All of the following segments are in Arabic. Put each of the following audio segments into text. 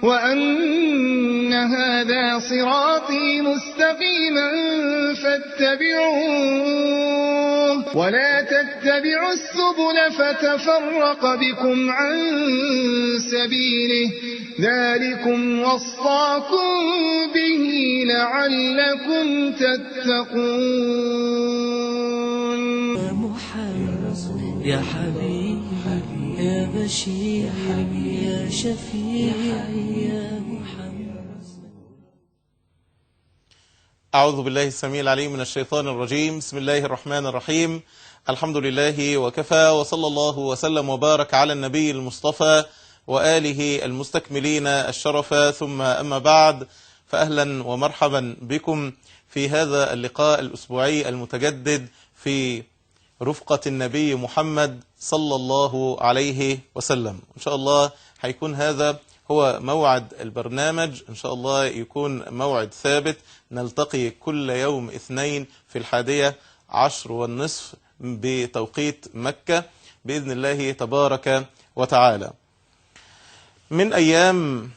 وأن هذا صراطي مستقيما فاتبعوه ولا تتبعوا السبل فتفرق بكم عن سبيله ذلكم وصاكم به لعلكم تتقون. يا محمد يا حبيبي يا بشير يا شفيع يا محمد. أعوذ بالله السميع العليم من الشيطان الرجيم. بسم الله الرحمن الرحيم. الحمد لله وكفى، وصلى الله وسلم وبارك على النبي المصطفى وآله المستكملين الشرف، ثم أما بعد، فأهلا ومرحبا بكم في هذا اللقاء الأسبوعي المتجدد في رفقة النبي محمد صلى الله عليه وسلم. إن شاء الله هيكون هذا هو موعد البرنامج، إن شاء الله يكون موعد ثابت، نلتقي كل يوم اثنين في 11:30 بتوقيت مكة بإذن الله تبارك وتعالى. من أيام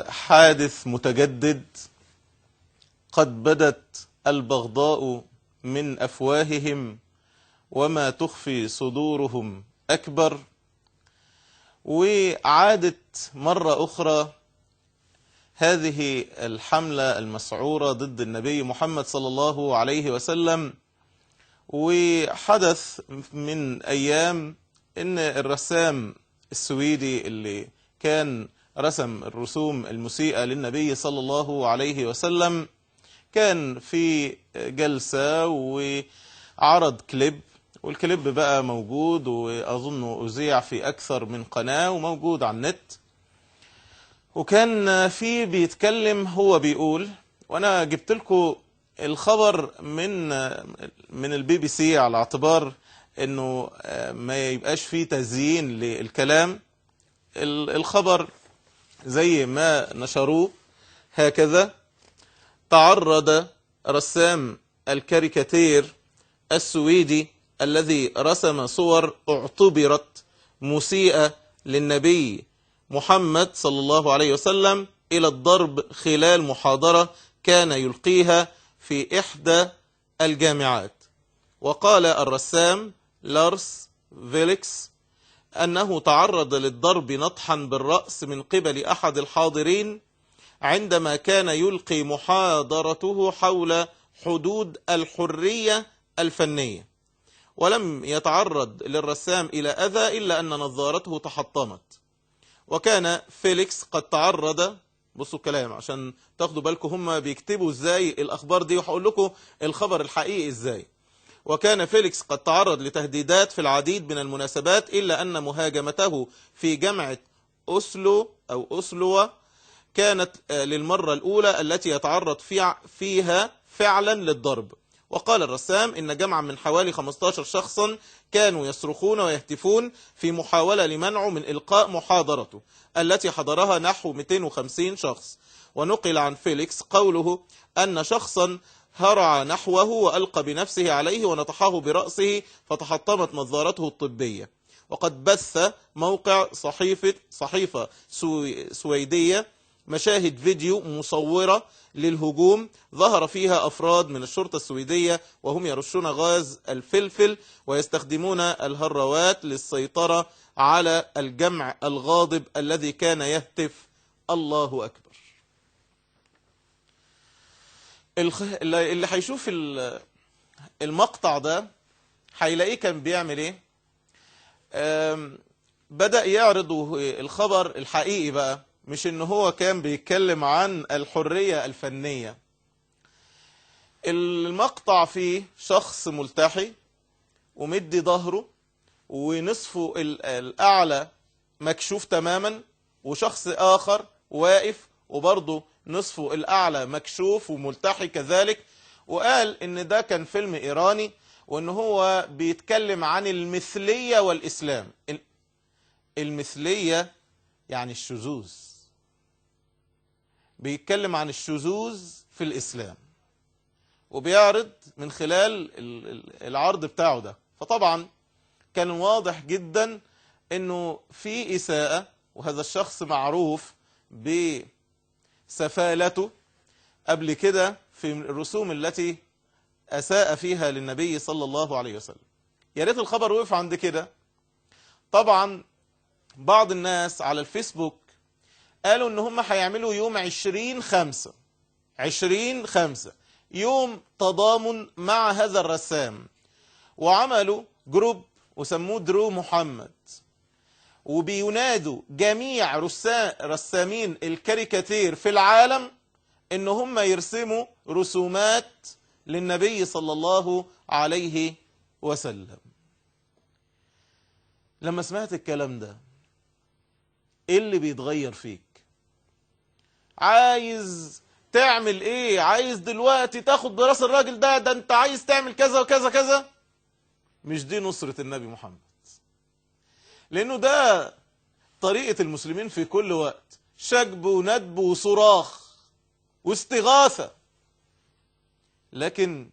حادث متجدد، قد بدت البغضاء من أفواههم وما تخفي صدورهم أكبر، وعادت مرة أخرى هذه الحملة المسعورة ضد النبي محمد صلى الله عليه وسلم. وحدث من أيام إن الرسام السويدي اللي كان رسم الرسوم المسيئة للنبي صلى الله عليه وسلم كان في جلسة وعرض كليب، والكليب بقى موجود وأظنه أذيع في أكثر من قناة وموجود على النت. وكان في بيتكلم، هو بيقول، وأنا جبت لكم الخبر من البي بي سي على اعتبار أنه ما يبقاش فيه تزيين للكلام. الخبر زي ما نشروه هكذا: تعرض رسام الكاريكاتير السويدي الذي رسم صور اعتبرت مسيئة للنبي محمد صلى الله عليه وسلم إلى الضرب خلال محاضرة كان يلقيها في إحدى الجامعات. وقال الرسام لارس فيليكس أنه تعرض للضرب نطحا بالرأس من قبل أحد الحاضرين عندما كان يلقي محاضرته حول حدود الحرية الفنية، ولم يتعرض للرسام إلى أذى إلا أن نظارته تحطمت. وكان فيليكس قد تعرض، بصوا الكلام عشان تاخدوا بالكم هم بيكتبوا ازاي الأخبار دي، وهقول لكم الخبر الحقيقي ازاي. وكان فيليكس قد تعرض لتهديدات في العديد من المناسبات، إلا أن مهاجمته في جامعة أوسلو أو أوسلوا كانت للمرة الأولى التي يتعرض فيها فعلا للضرب. وقال الرسام إن جمعا من حوالي 15 شخصا كانوا يصرخون ويهتفون في محاولة لمنعه من إلقاء محاضرته التي حضرها نحو 250 شخص. ونقل عن فيليكس قوله أن شخصا هرع نحوه وألقى بنفسه عليه ونطحه برأسه فتحطمت نظارته الطبية. وقد بث موقع صحيفة سويدية مشاهد فيديو مصورة للهجوم ظهر فيها أفراد من الشرطة السويدية وهم يرشون غاز الفلفل ويستخدمون الهروات للسيطرة على الجمع الغاضب الذي كان يهتف الله أكبر. اللي هيشوف المقطع ده هيلاقيه كان بيعمل ايه. بدأ يعرض الخبر الحقيقي بقى، مش ان هو كان بيتكلم عن الحرية الفنية. المقطع فيه شخص ملتحي ومدي ظهره ونصفه الأعلى مكشوف تماما، وشخص آخر واقف وبرضه نصفه الأعلى مكشوف وملتحي كذلك. وقال إن ده كان فيلم إيراني، وإن هو بيتكلم عن المثلية والإسلام. المثلية يعني الشذوذ، بيتكلم عن الشذوذ في الإسلام، وبيعرض من خلال العرض بتاعه ده. فطبعا كان واضح جدا انه في إساءة، وهذا الشخص معروف بسفالته قبل كده في الرسوم التي أساء فيها للنبي صلى الله عليه وسلم. يا ريت الخبر وقف عند كده. طبعا بعض الناس على الفيسبوك قالوا ان هم هيعملوا يوم 20/5 يوم تضامن مع هذا الرسام، وعملوا جروب وسموه درو محمد، وبينادوا جميع رسامين الكاريكاتير في العالم ان هم يرسموا رسومات للنبي صلى الله عليه وسلم. لما سمعت الكلام ده ايه اللي بيتغير فيك؟ عايز تعمل ايه؟ عايز دلوقتي تاخد براس الراجل ده انت عايز تعمل كذا وكذا كذا؟ مش دي نصرة النبي محمد، لانه ده طريقة المسلمين في كل وقت، شجب وندب وصراخ واستغاثة. لكن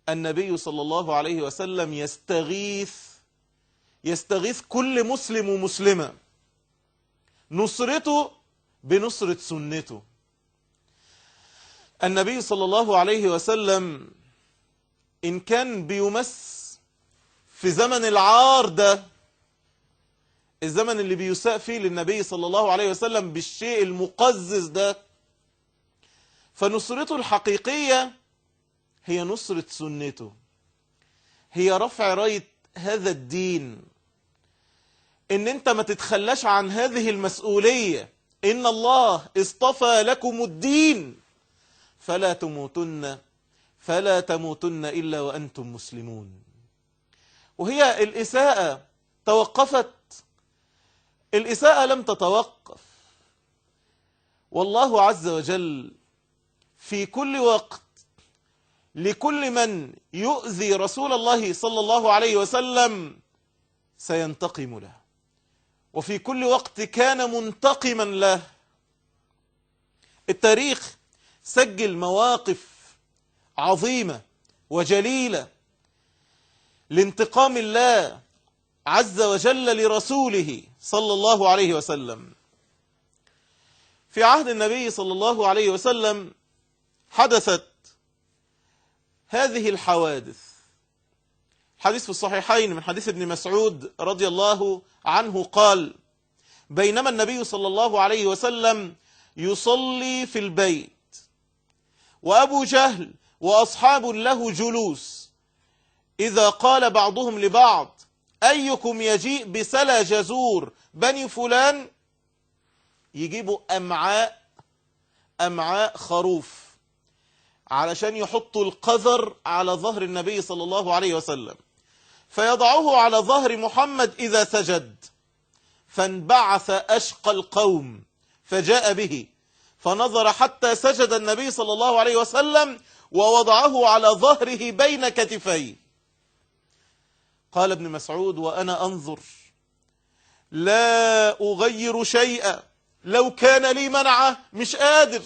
النبي صلى الله عليه وسلم يستغيث كل مسلم ومسلمة، نصرته بنصرة سنته. النبي صلى الله عليه وسلم إن كان بيمس في زمن العار ده، الزمن اللي بيساء فيه للنبي صلى الله عليه وسلم بالشيء المقزز ده، فنصرته الحقيقية هي نصرة سنته، هي رفع راية هذا الدين، ان انت ما تتخلاش عن هذه المسؤولية. ان الله اصطفى لكم الدين فلا تموتن إلا وأنتم مسلمون. وهي الإساءة توقفت؟ الإساءة لم تتوقف. والله عز وجل في كل وقت لكل من يؤذي رسول الله صلى الله عليه وسلم سينتقم له، وفي كل وقت كان منتقما له. التاريخ سجل مواقف عظيمة وجليلة لانتقام الله عز وجل لرسوله صلى الله عليه وسلم. في عهد النبي صلى الله عليه وسلم حدثت هذه الحوادث. حديث في الصحيحين من حديث ابن مسعود رضي الله عنه قال: بينما النبي صلى الله عليه وسلم يصلي في البيت وأبو جهل وأصحاب له جلوس، إذا قال بعضهم لبعض: أيكم يجيء بسلا جزور بني فلان؟ يجيبوا أمعاء خروف علشان يحطوا القذر على ظهر النبي صلى الله عليه وسلم، فيضعوه على ظهر محمد إذا سجد، فانبعث أشقى القوم فجاء به فنظر حتى سجد النبي صلى الله عليه وسلم ووضعه على ظهره بين كتفيه. قال ابن مسعود: وأنا أنظر لا أغير شيئا، لو كان لي منعه مش قادر،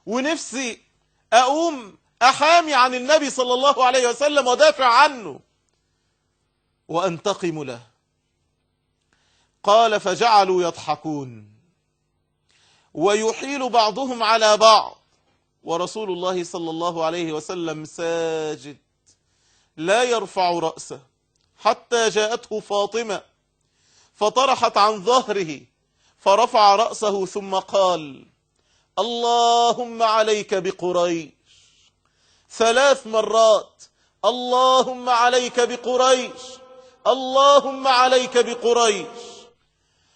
ونفسي أقوم أحامي عن النبي صلى الله عليه وسلم ودافع عنه وأنتقم له. قال: فجعلوا يضحكون ويحيل بعضهم على بعض ورسول الله صلى الله عليه وسلم ساجد لا يرفع رأسه، حتى جاءته فاطمة فطرحت عن ظهره فرفع رأسه ثم قال: اللهم عليك بقريش 3 مرات، اللهم عليك بقريش، اللهم عليك بقريش.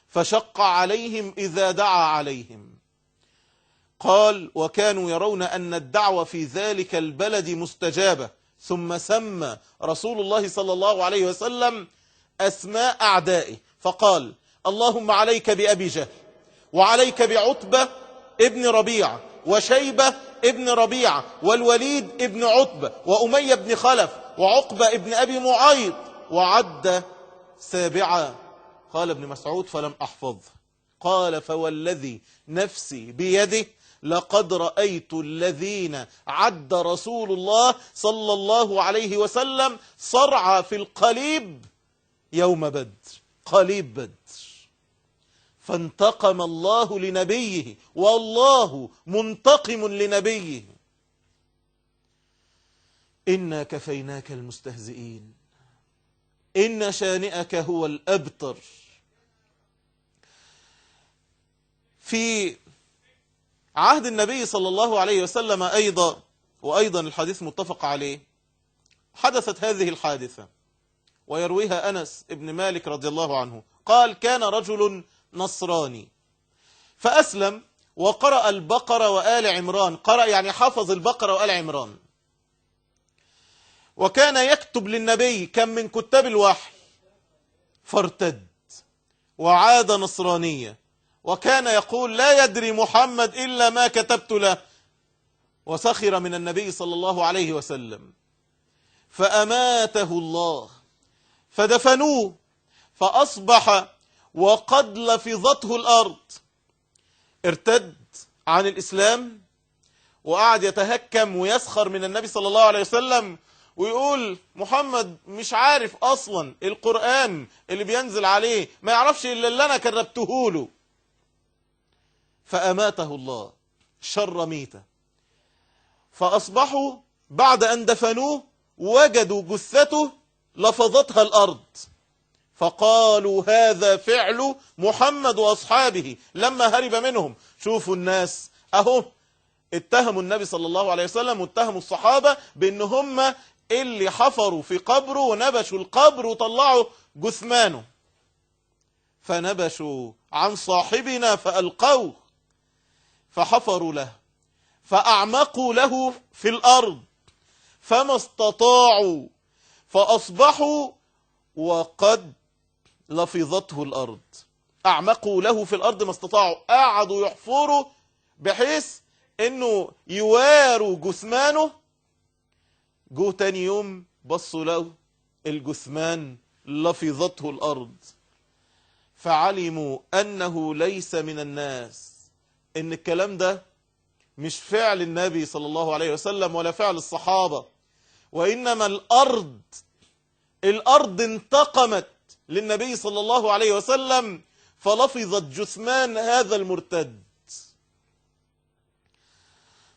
فشق عليهم إذا دعا عليهم. قال: وكانوا يرون أن الدعوة في ذلك البلد مستجابة. ثم سمى رسول الله صلى الله عليه وسلم أسماء أعدائه فقال: اللهم عليك بأبي جهل، وعليك بعتبة ابن ربيعة، وشيبة ابن ربيعة، والوليد ابن عتبة، وأمية بن خلف، وعقبة ابن أبي معيط، وعد 7. قال ابن مسعود: فلم أحفظ. قال: فوالذي نفسي بيده لقد رأيت الذين عد رسول الله صلى الله عليه وسلم صرعى في القليب يوم بدر، قليب بدر. فانتقم الله لنبيه، والله منتقم لنبيه. إنا كفيناك المستهزئين، إن شانئك هو الأبتر. في عهد النبي صلى الله عليه وسلم وأيضا الحديث متفق عليه، حدثت هذه الحادثة، ويرويها أنس ابن مالك رضي الله عنه قال: كان رجل نصراني فأسلم وقرأ البقرة وآل عمران، قرأ يعني حفظ البقرة وآل عمران، وكان يكتب للنبي، كان من كتاب الوحي، فارتد وعاد نصرانيا، وكان يقول: لا يدري محمد إلا ما كتبت له، وسخر من النبي صلى الله عليه وسلم، فأماته الله، فدفنوه، فأصبح وقد لفظته الأرض. ارتد عن الإسلام وقعد يتهكم ويسخر من النبي صلى الله عليه وسلم، ويقول محمد مش عارف أصلا القرآن اللي بينزل عليه، ما يعرفش إلا اللي أنا كربته له. فأماته الله شر ميتة. فأصبحوا بعد أن دفنوه وجدوا جثته لفظتها الأرض، فقالوا: هذا فعل محمد وأصحابه لما هرب منهم. شوفوا الناس أهو اتهموا النبي صلى الله عليه وسلم واتهموا الصحابة بأن هم اللي حفروا في قبره ونبشوا القبر وطلعوا جثمانه، فنبشوا عن صاحبنا فألقوه، فحفروا له فأعمقوا له في الأرض فما استطاعوا، فأصبحوا وقد لفظته الأرض. أعمقوا له في الأرض ما استطاعوا، قعدوا يحفروا بحيث أنه يواروا جثمانه. جو تاني يوم بصوا له الجثمان لفظته الأرض، فعلموا أنه ليس من الناس، إن الكلام ده مش فعل النبي صلى الله عليه وسلم ولا فعل الصحابة، وإنما الأرض انتقمت للنبي صلى الله عليه وسلم فلفظت جثمان هذا المرتد.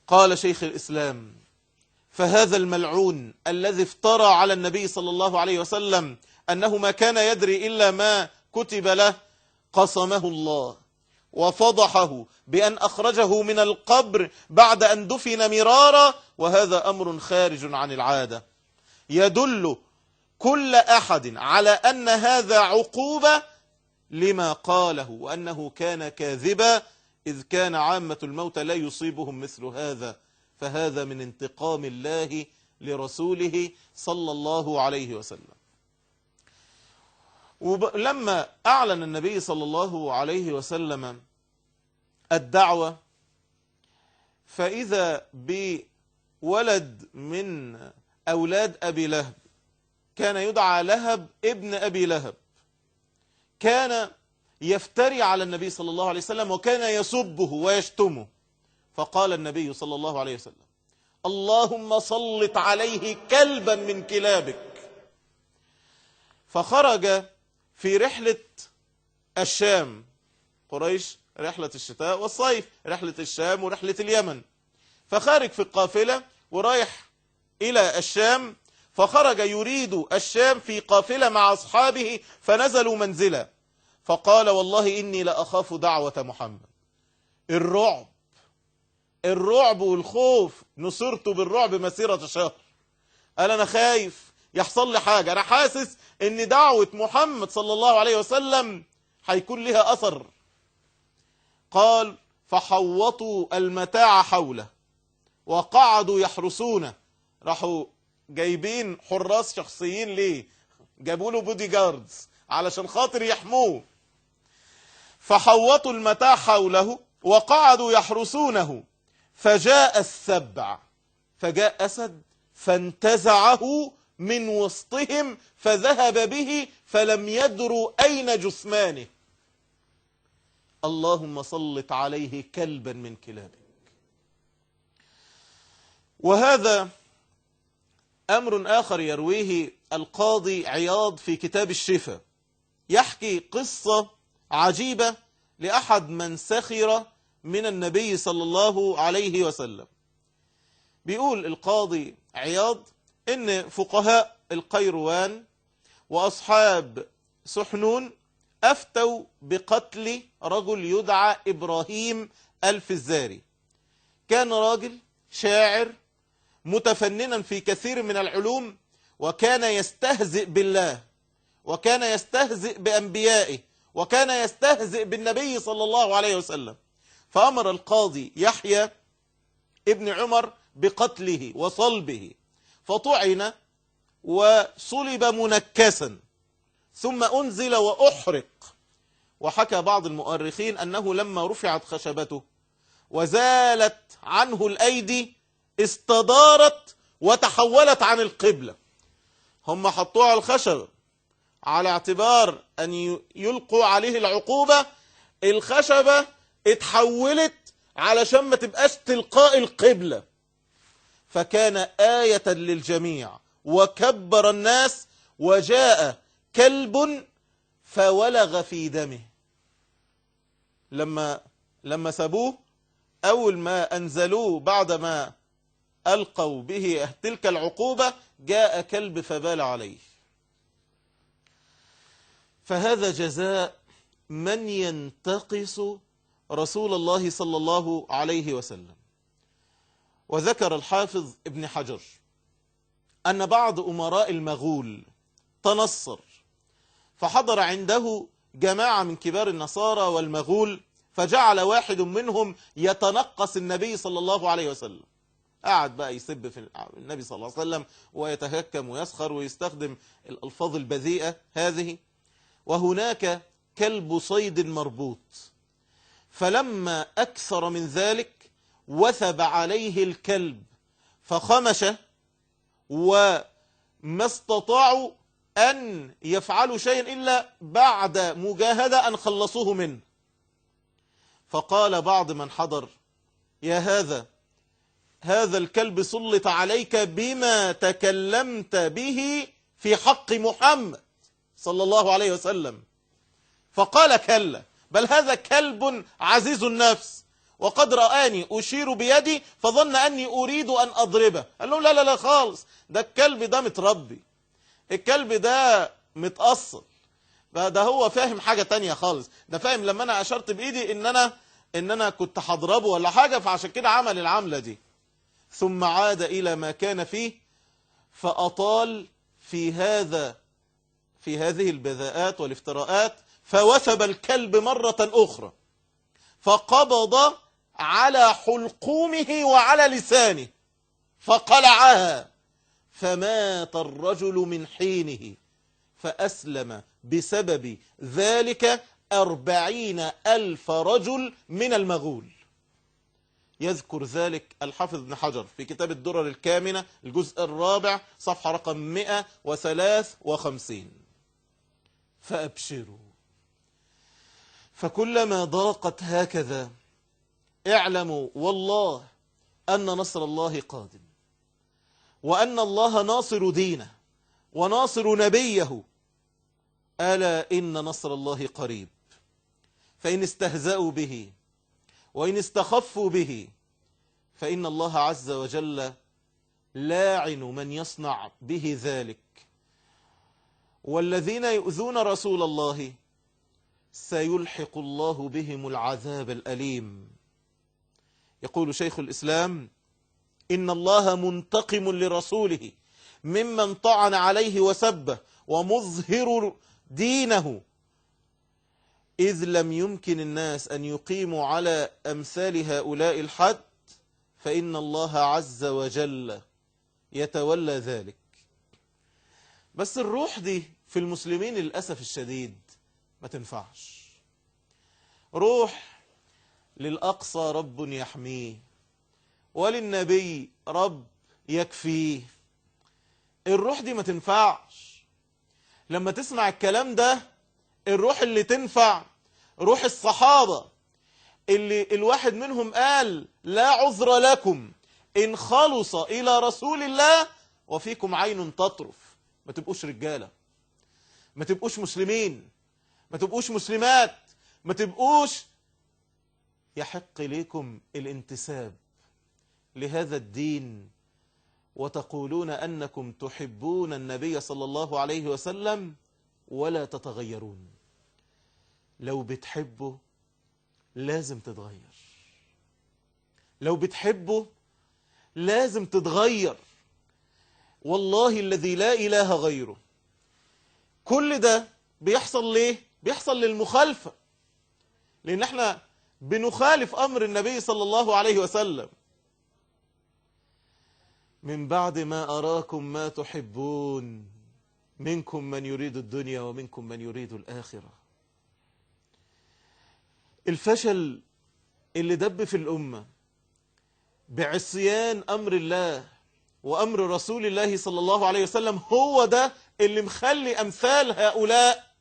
قال شيخ الإسلام: فهذا الملعون الذي افترى على النبي صلى الله عليه وسلم أنه ما كان يدري إلا ما كتب له، قصمه الله وفضحه بأن أخرجه من القبر بعد أن دفن مرارا، وهذا أمر خارج عن العادة يدل كل أحد على أن هذا عقوبة لما قاله، وأنه كان كاذبا، إذ كان عامة الموتى لا يصيبهم مثل هذا، فهذا من انتقام الله لرسوله صلى الله عليه وسلم. ولما أعلن النبي صلى الله عليه وسلم الدعوة، فإذا بولد من أولاد أبي لهب كان يدعى لهب ابن أبي لهب، كان يفتري على النبي صلى الله عليه وسلم وكان يسبه ويشتمه. فقال النبي صلى الله عليه وسلم: اللهم سلط عليه كلبا من كلابك. فخرج في رحلة الشام، قريش رحلة الشتاء والصيف، رحلة الشام ورحلة اليمن، فخارج في القافلة ورايح إلى الشام، فخرج يريد الشام في قافلة مع أصحابه، فنزلوا منزلا، فقال: والله إني لأخاف دعوة محمد. الرعب والخوف، نصرت بالرعب مسيرة شهر. قال: أنا خايف يحصل لي حاجة، أنا حاسس إن دعوة محمد صلى الله عليه وسلم هيكون لها أثر. قال: فحوطوا المتاع حوله وقعدوا يحرسونه، راحوا جايبين حراس شخصيين ليه، جابوا له بودي جاردز علشان خاطر يحموه. فحوطوا المتاع حوله وقعدوا يحرسونه، فجاء السبع، فجاء أسد فانتزعه من وسطهم فذهب به فلم يدروا أين جثمانه. اللهم سلط عليه كلبا من كلابك. وهذا أمر آخر يرويه القاضي عياض في كتاب الشفاء، يحكي قصة عجيبة لأحد من سخر من النبي صلى الله عليه وسلم. بيقول القاضي عياض إن فقهاء القيروان وأصحاب سحنون أفتوا بقتل رجل يدعى إبراهيم الفزاري. كان راجل شاعر متفننا في كثير من العلوم، وكان يستهزئ بالله، وكان يستهزئ بأنبيائه، وكان يستهزئ بالنبي صلى الله عليه وسلم. فأمر القاضي يحيى ابن عمر بقتله وصلبه، فطعن وصلب منكسا ثم أنزل وأحرق. وحكى بعض المؤرخين أنه لما رفعت خشبته وزالت عنه الأيدي استدارت وتحولت عن القبلة. هم حطوها على الخشبة على اعتبار أن يلقوا عليه العقوبة، الخشبة اتحولت علشان ما تبقاش تلقاء القبلة، فكان آية للجميع وكبر الناس. وجاء كلب فولغ في دمه. لما سابوه، أول ما أنزلوه بعدما ألقوا به تلك العقوبة، جاء كلب فبال عليه. فهذا جزاء من ينتقص رسول الله صلى الله عليه وسلم. وذكر الحافظ ابن حجر أن بعض أمراء المغول تنصر، فحضر عنده جماعة من كبار النصارى والمغول، فجعل واحد منهم يتنقص النبي صلى الله عليه وسلم. قعد بقى يسب في النبي صلى الله عليه وسلم ويتهكم ويسخر ويستخدم الألفاظ البذيئة هذه. وهناك كلب صيد مربوط، فلما أكثر من ذلك وثب عليه الكلب فخمش، وما استطاعوا أن يفعلوا شيئا إلا بعد مجاهدة أن خلصوه منه. فقال بعض من حضر: يا هذا الكلب سلط عليك بما تكلمت به في حق محمد صلى الله عليه وسلم. فقال: كلا، بل هذا كلب عزيز النفس، وقد رآني أشير بيدي فظن أني أريد أن أضربه. قال لهم: لا لا لا خالص، ده الكلب ده متربي، الكلب ده متأصل، ده هو فاهم حاجة تانية خالص، ده فاهم لما أنا أشرت بإيدي إن أنا كنت هضربه ولا حاجة، فعشان كده عمل العملة دي. ثم عاد إلى ما كان فيه، فأطال في هذه البذاءات والافتراءات، فوثب الكلب مرة أخرى فقبض على حلقومه وعلى لسانه فقلعها، فمات الرجل من حينه، فأسلم بسبب ذلك 40,000 رجل من المغول. يذكر ذلك الحافظ ابن حجر في كتاب الدرر الكامنة الجزء الرابع صفحة رقم 153. فأبشروا، فكلما ضاقت هكذا اعلموا والله أن نصر الله قادم، وأن الله ناصر دينه وناصر نبيه. ألا إن نصر الله قريب. فإن استهزأوا به وإن استخفوا به فإن الله عز وجل لاعن من يصنع به ذلك. والذين يؤذون رسول الله سيلحق الله بهم العذاب الأليم. يقول شيخ الإسلام: إن الله منتقم لرسوله ممن طعن عليه وسبه ومظهر دينه، إذ لم يمكن الناس أن يقيموا على أمثال هؤلاء الحد، فإن الله عز وجل يتولى ذلك. بس الروح دي في المسلمين للأسف الشديد ما تنفعش. روح للأقصى رب يحميه، وللنبي رب يكفيه. الروح دي ما تنفعش. لما تسمع الكلام ده، الروح اللي تنفع روح الصحابة اللي الواحد منهم قال: لا عذر لكم إن خلص إلى رسول الله وفيكم عين تطرف. ما تبقوش رجالة، ما تبقوش مسلمين، ما تبقوش مسلمات، ما تبقوش يحق ليكم الانتساب لهذا الدين وتقولون أنكم تحبون النبي صلى الله عليه وسلم ولا تتغيرون. لو بتحبه لازم تتغير، لو بتحبه لازم تتغير. والله الذي لا إله غيره. كل ده بيحصل ليه؟ بيحصل للمخالفة، لأن احنا بنخالف أمر النبي صلى الله عليه وسلم. من بعد ما أراكم ما تحبون منكم من يريد الدنيا ومنكم من يريد الآخرة. الفشل اللي دب في الأمة بعصيان أمر الله وأمر رسول الله صلى الله عليه وسلم هو ده اللي مخلي أمثال هؤلاء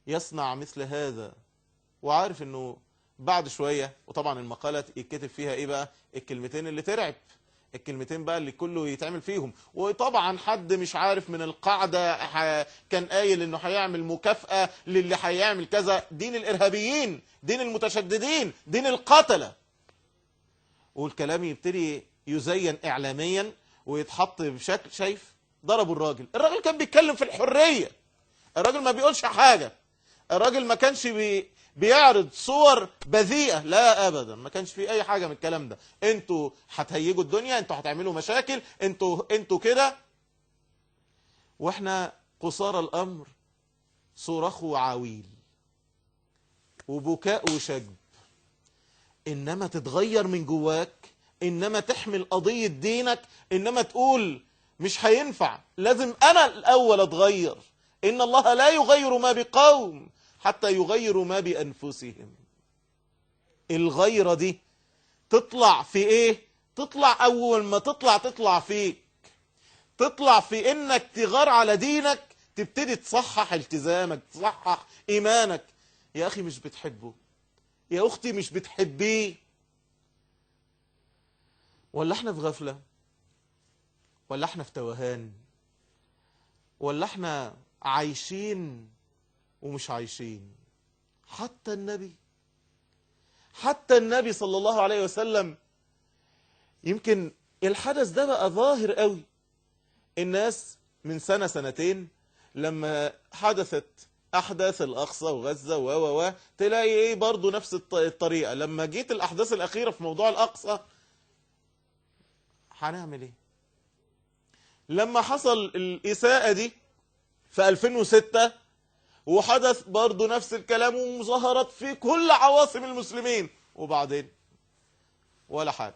يصنع مثل هذا. وعارف أنه بعد شوية، وطبعا المقالة يتكتب فيها إيه بقى؟ الكلمتين اللي ترعب، الكلمتين بقى اللي كله يتعمل فيهم. وطبعا حد مش عارف من القاعدة كان قايل انه هيعمل مكافأة للي هيعمل كذا. دين الارهابيين، دين المتشددين، دين القتلة. والكلام يبتدي يزين اعلاميا ويتحط بشكل، شايف ضربوا الراجل كان بيتكلم في الحرية، الراجل ما بيقولش حاجة، الراجل ما كانش بيعرض صور بذيئة، لا ابدا، ما كانش في اي حاجة من الكلام ده. انتوا هتهيجوا الدنيا، انتوا هتعملوا مشاكل، انتوا كده. واحنا قصارى الامر صراخ وعويل وبكاء وشجب. انما تتغير من جواك، انما تحمل قضية دينك، انما تقول مش هينفع، لازم انا الاول اتغير. ان الله لا يغير ما بقوم حتى يغيروا ما بأنفسهم. الغيرة دي تطلع في ايه؟ تطلع اول ما تطلع فيك، تطلع في انك تغار على دينك، تبتدي تصحح التزامك، تصحح ايمانك. يا اخي مش بتحبه، يا اختي مش بتحبيه. ولا احنا في غفلة، ولا احنا في توهان، ولا احنا عايشين ومش عايشين. حتى النبي صلى الله عليه وسلم، يمكن الحدث ده بقى ظاهر قوي. الناس من سنة سنتين لما حدثت أحداث الأقصى وغزة تلاقي إيه برضو نفس الطريقة. لما جيت الأحداث الأخيرة في موضوع الأقصى، هنعمل إيه؟ لما حصل الإساءة دي في 2006 وحدث برضو نفس الكلام ومظاهرات في كل عواصم المسلمين، وبعدين ولا حاجة.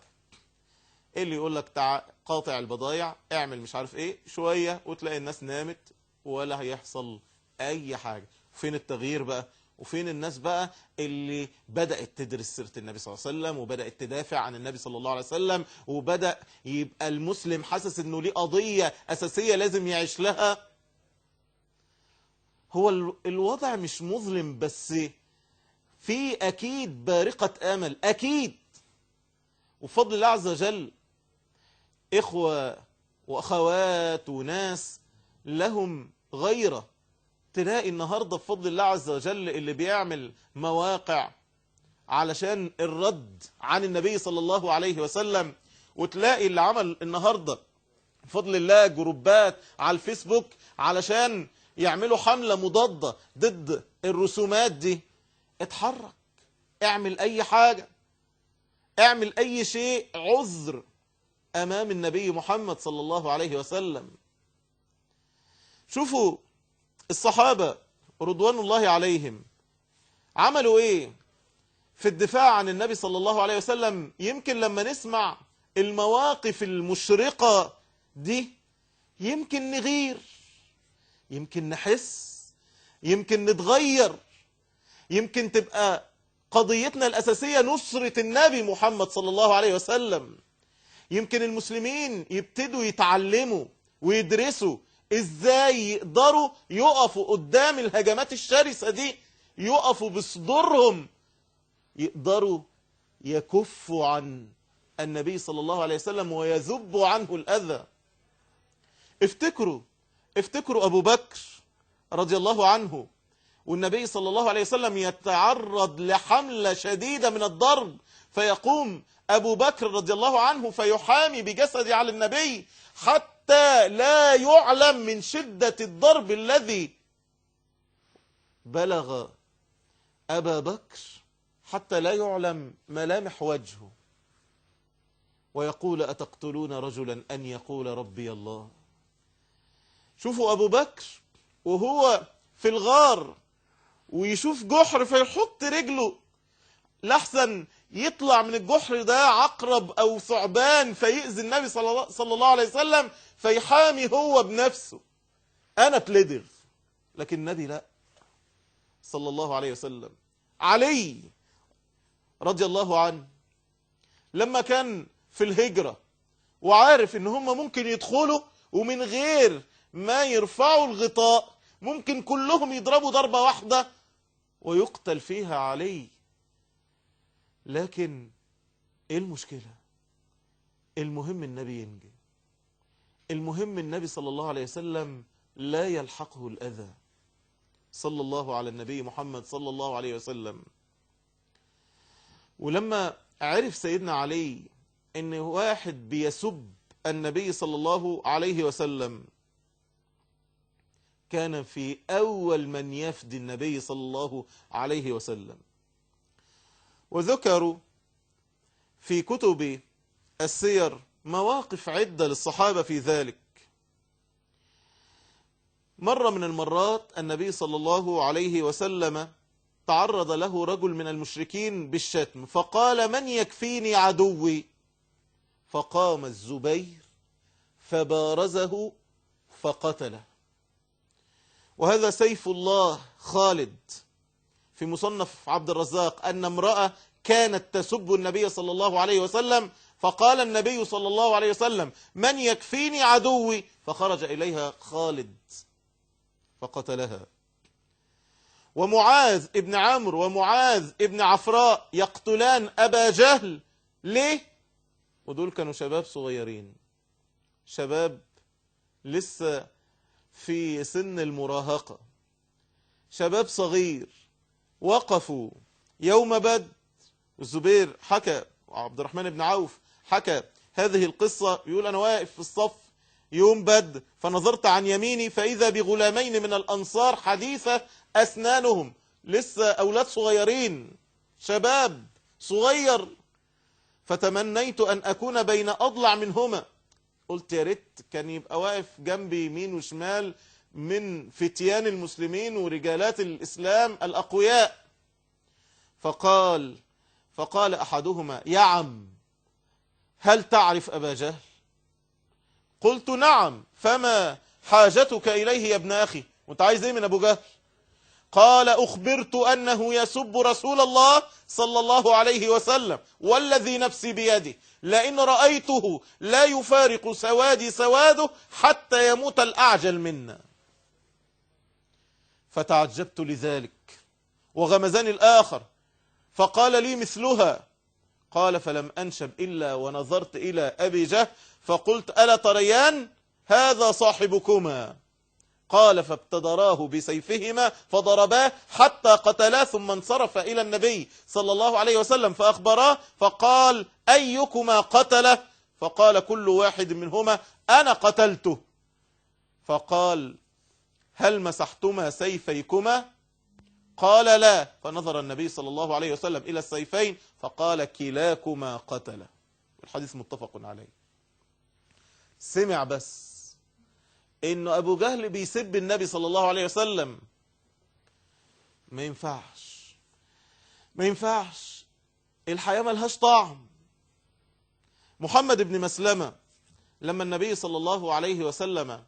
ايه اللي يقول لك قاطع البضايع، اعمل مش عارف ايه، شوية وتلاقي الناس نامت ولا هيحصل اي حاجة. فين التغيير بقى؟ وفين الناس بقى اللي بدأت تدرس سيرة النبي صلى الله عليه وسلم وبدأت تدافع عن النبي صلى الله عليه وسلم، وبدأ يبقى المسلم حاسس انه ليه قضية اساسية لازم يعيش لها؟ هو الوضع مش مظلم، بس في اكيد بارقة امل، اكيد. وفضل الله عز وجل اخوة واخوات وناس لهم غيرة. تلاقي النهاردة بفضل الله عز وجل اللي بيعمل مواقع علشان الرد عن النبي صلى الله عليه وسلم، وتلاقي اللي عمل النهاردة بفضل الله جروبات على الفيسبوك علشان يعملوا حملة مضادة ضد الرسومات دي. اتحرك، اعمل اي حاجة، اعمل اي شيء عذر امام النبي محمد صلى الله عليه وسلم. شوفوا الصحابة رضوان الله عليهم عملوا ايه في الدفاع عن النبي صلى الله عليه وسلم. يمكن لما نسمع المواقف المشرقة دي يمكن نغير، يمكن نحس، يمكن نتغير، يمكن تبقى قضيتنا الأساسية نصرة النبي محمد صلى الله عليه وسلم. يمكن المسلمين يبتدوا يتعلموا ويدرسوا ازاي يقدروا يقفوا قدام الهجمات الشرسة دي، يقفوا بصدورهم، يقدروا يكفوا عن النبي صلى الله عليه وسلم ويذبوا عنه الأذى. افتكروا أبو بكر رضي الله عنه والنبي صلى الله عليه وسلم يتعرض لحملة شديدة من الضرب، فيقوم أبو بكر رضي الله عنه فيحامي بجسده على النبي حتى لا يعلم من شدة الضرب الذي بلغ أبا بكر، حتى لا يعلم ملامح وجهه، ويقول أتقتلون رجلا أن يقول ربي الله. شوفوا أبو بكر وهو في الغار ويشوف جحر فيحط رجله لحسن يطلع من الجحر ده عقرب أو ثعبان فيؤذي النبي صلى الله عليه وسلم، فيحامي هو بنفسه، أنا اتلدر. لكن النبي لا، صلى الله عليه وسلم. علي رضي الله عنه لما كان في الهجرة وعارف ان هم ممكن يدخلوا ومن غير ما يرفعوا الغطاء ممكن كلهم يضربوا ضربة واحدة ويقتل فيها علي، لكن ايه المشكلة؟ المهم النبي ينجي، المهم النبي صلى الله عليه وسلم لا يلحقه الأذى، صلى الله على النبي محمد صلى الله عليه وسلم. ولما عرف سيدنا علي ان واحد بيسب النبي صلى الله عليه وسلم، كان في أول من يفدي النبي صلى الله عليه وسلم. وذكروا في كتب السير مواقف عدة للصحابة في ذلك. مرة من المرات النبي صلى الله عليه وسلم تعرض له رجل من المشركين بالشتم، فقال من يكفيني عدوي؟ فقام الزبير فبارزه فقتله. وهذا سيف الله خالد في مصنف عبد الرزاق أن امرأة كانت تسب النبي صلى الله عليه وسلم، فقال النبي صلى الله عليه وسلم من يكفيني عدوي؟ فخرج إليها خالد فقتلها. ومعاذ ابن عمرو ومعاذ ابن عفراء يقتلان أبا جهل. ليه؟ ودول كانوا شباب صغيرين، شباب لسه في سن المراهقة، شباب صغير، وقفوا يوم بدر. الزبير حكى وعبد الرحمن بن عوف حكى هذه القصة، يقول أنا واقف في الصف يوم بدر فنظرت عن يميني فإذا بغلامين من الأنصار حديثة أسنانهم، لسه أولاد صغيرين، شباب صغير، فتمنيت أن أكون بين أضلع منهما. قلت يا ريت كان يبقى واقف جنبي يمين وشمال من فتيان المسلمين ورجالات الإسلام الأقوياء. فقال أحدهما يا عم هل تعرف أبا جهل؟ قلت نعم، فما حاجتك إليه يا ابن أخي؟ وانت عايز ايه من أبو جهل؟ قال أخبرت أنه يسب رسول الله صلى الله عليه وسلم والذي نفسي بيده لئن رأيته لا يفارق سوادي سواده حتى يموت الأعجل منا. فتعجبت لذلك وغمزني الآخر فقال لي مثلها. قال فلم أنشب إلا ونظرت إلى أبي جهل فقلت ألا تريان هذا صاحبكما؟ قال فابتدراه بسيفهما فضرباه حتى قتلاه، ثم انصرف إلى النبي صلى الله عليه وسلم فأخبراه فقال أيكما قتله؟ فقال كل واحد منهما أنا قتلته. فقال هل مسحتما سيفيكما؟ قال لا. فنظر النبي صلى الله عليه وسلم إلى السيفين فقال كلاكما قتله. الحديث متفق عليه. سمع بس إنه أبو جهل بيسب النبي صلى الله عليه وسلم، ما ينفعش، الحياة ملهاش طعم. محمد بن مسلمة لما النبي صلى الله عليه وسلم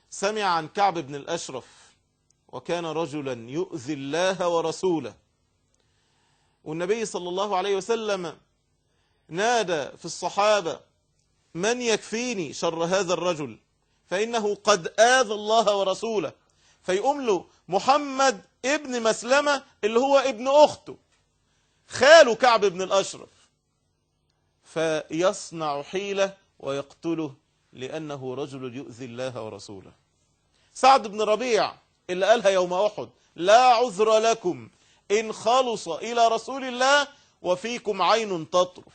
سمع عن كعب بن الأشرف وكان رجلا يؤذي الله ورسوله، والنبي صلى الله عليه وسلم نادى في الصحابة من يكفيني شر هذا الرجل فإنه قد آذى الله ورسوله، فيقوم له محمد ابن مسلمة اللي هو ابن أخته خاله كعب بن الأشرف، فيصنع حيلة ويقتله لأنه رجل يؤذي الله ورسوله. سعد بن ربيع اللي قالها يوم أحد لا عذر لكم إن خلص إلى رسول الله وفيكم عين تطرف.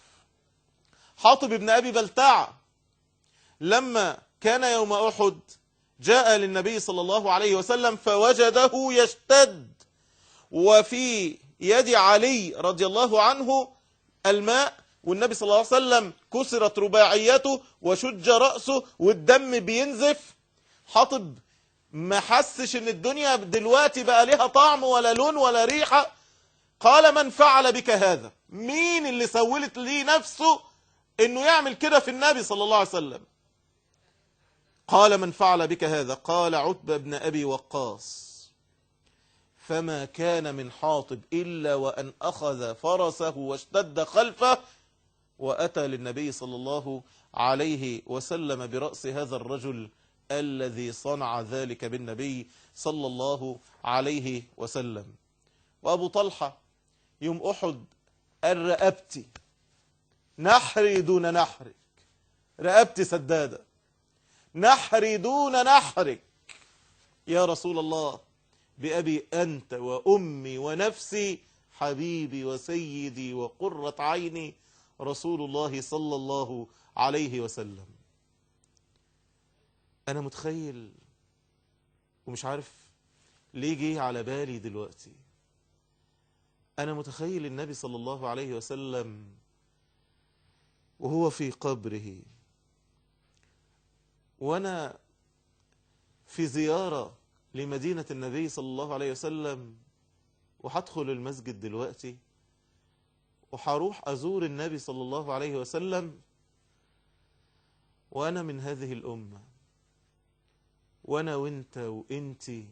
حاطب بن أبي بلتعة لما كان يوم أحد جاء للنبي صلى الله عليه وسلم فوجده يشتد، وفي يد علي رضي الله عنه الماء، والنبي صلى الله عليه وسلم كسرت رباعيته وشج رأسه والدم بينزف. حاطب ما حسش ان الدنيا دلوقتي بقى لها طعم ولا لون ولا ريحة. قال من فعل بك هذا؟ مين اللي سولت لي نفسه انه يعمل كده في النبي صلى الله عليه وسلم؟ قال من فعل بك هذا؟ قال عتبة بن أبي وقاص. فما كان من حاطب إلا وأن أخذ فرسه واشتد خلفه وأتى للنبي صلى الله عليه وسلم برأس هذا الرجل الذي صنع ذلك بالنبي صلى الله عليه وسلم. وأبو طلحة يوم أحد قال رقبتي نحري دون نحرك، رقبتي سدادة، نحري دون نحرك يا رسول الله، بأبي أنت وأمي ونفسي، حبيبي وسيدي وقرة عيني رسول الله صلى الله عليه وسلم. أنا متخيل ومش عارف ليه جه على بالي دلوقتي، أنا متخيل النبي صلى الله عليه وسلم وهو في قبره، وأنا في زيارة لمدينة النبي صلى الله عليه وسلم، وهدخل المسجد دلوقتي وهروح أزور النبي صلى الله عليه وسلم، وأنا من هذه الأمة، وأنا وإنت وإنتي